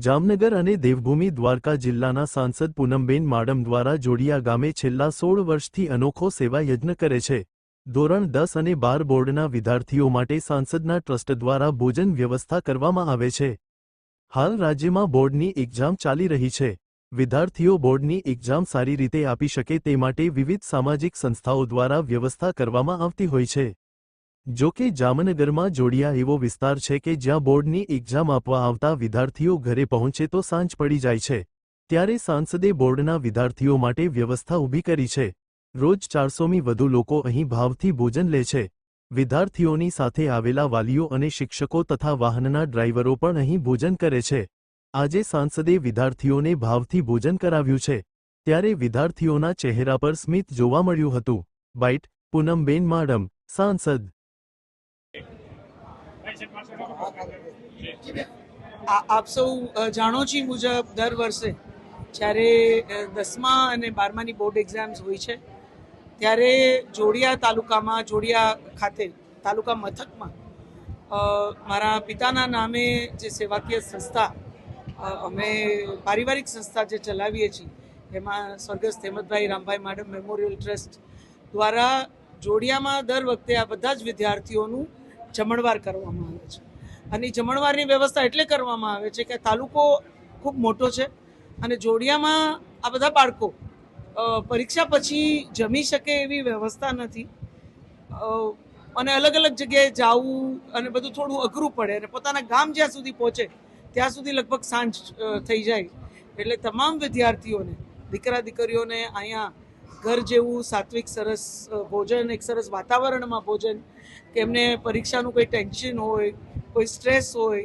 જામનગર અને દેવભૂમિ દ્વારકા જિલ્લાના સાંસદ પૂનમબેન માડમ દ્વારા જોડિયા ગામે છેલ્લા 16 વર્ષથી અનોખો સેવા યજ્ઞ કરે છે। ધોરણ 10 અને 12 બોર્ડના વિદ્યાર્થીઓ માટે સાંસદના ટ્રસ્ટ દ્વારા ભોજન વ્યવસ્થા કરવામાં આવે છે। હાલ રાજ્યમાં બોર્ડની એક્ઝામ ચાલી રહી છે। વિદ્યાર્થીઓ બોર્ડની એક્ઝામ સારી રીતે આપી શકે તે માટે વિવિધ સામાજિક સંસ્થાઓ દ્વારા વ્યવસ્થા કરવામાં આવતી હોય છે। જો કે જામનગરમાં જોડિયા એવો વિસ્તાર છે કે જ્યાં બોર્ડની એક્ઝામ આપવા આવતા વિદ્યાર્થીઓ ઘરે પહોંચે તો સાંજ પડી જાય છે। ત્યારે સાંસદે બોર્ડના વિદ્યાર્થીઓ માટે વ્યવસ્થા ઊભી કરી છે। રોજ 400મી વધુ લોકો અહીં ભાવથી ભોજન લે છે। વિદ્યાર્થીઓની સાથે આવેલા વાલીઓ અને શિક્ષકો તથા વાહનના ડ્રાઈવરો પણ અહીં ભોજન કરે છે। આજે સાંસદે વિદ્યાર્થીઓને ભાવથી ભોજન કરાવ્યું છે। ત્યારે વિદ્યાર્થીઓના ચહેરા પર સ્મિત જોવા મળ્યું હતું। બાઇટ પૂનમબેન માડમ, સાંસદ। આપ સૌ જાણો છો મુજબ દર વર્ષે જ્યારે 10મા અને 12માની બોર્ડ એક્ઝામ્સ હોય છે ત્યારે જોડિયા તાલુકામાં જોડિયા ખાતે તાલુકા મથકમાં મારા પિતાના નામે જે સેવાકીય સંસ્થા અમે પારિવારિક સંસ્થા જે ચલાવીએ છીએ એમાં સ્વર્ગસ્થ હેમંતભાઈ રામભાઈ માડમ મેમોરિયલ ટ્રસ્ટ દ્વારા જોડિયામાં દર વખતે આ બધા જ વિદ્યાર્થીઓનું જમણવાર કરવામાં આવે છે। અને જમણવારની વ્યવસ્થા એટલે કરવામાં આવે છે કે તાલુકો ખૂબ મોટો છે અને જોડિયામાં આ બધા બાળકો પરીક્ષા પછી જમી શકે એવી વ્યવસ્થા નથી અને અલગ અલગ જગ્યાએ જવું અને બધું થોડું અઘરું પડે અને પોતાના ગામ જ્યાં સુધી પહોંચે ત્યાં સુધી લગભગ સાંજ થઈ જાય। એટલે તમામ વિદ્યાર્થીઓને દીકરા દીકરીઓને અહીંયા ઘર જેવું સાત્વિક સરસ ભોજન, એક સરસ વાતાવરણમાં ભોજન કે એમને પરીક્ષાનું કોઈ ટેન્શન હોય, કોઈ સ્ટ્રેસ હોય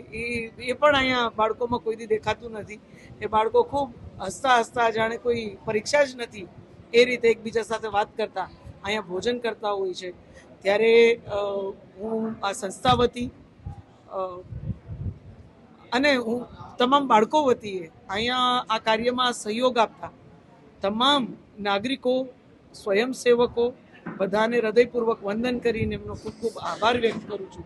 એ પણ અહીંયા બાળકોમાં કોઈ દી દેખાતું નથી। એ બાળકો ખૂબ હસતા હસતા જાણે કોઈ પરીક્ષા જ નથી એ રીતે એકબીજા સાથે વાત કરતા અહીંયા ભોજન કરતા હોય છે। ત્યારે હું આ સંસ્થા વતી અને હું તમામ બાળકો વતીએ અહીંયા આ કાર્યમાં સહયોગ આપતા તમામ નાગરિકો, સ્વયંસેવકો બધાને હૃદયપૂર્વક વંદન કરીને એમનો ખૂબ ખૂબ આભાર વ્યક્ત કરું છું।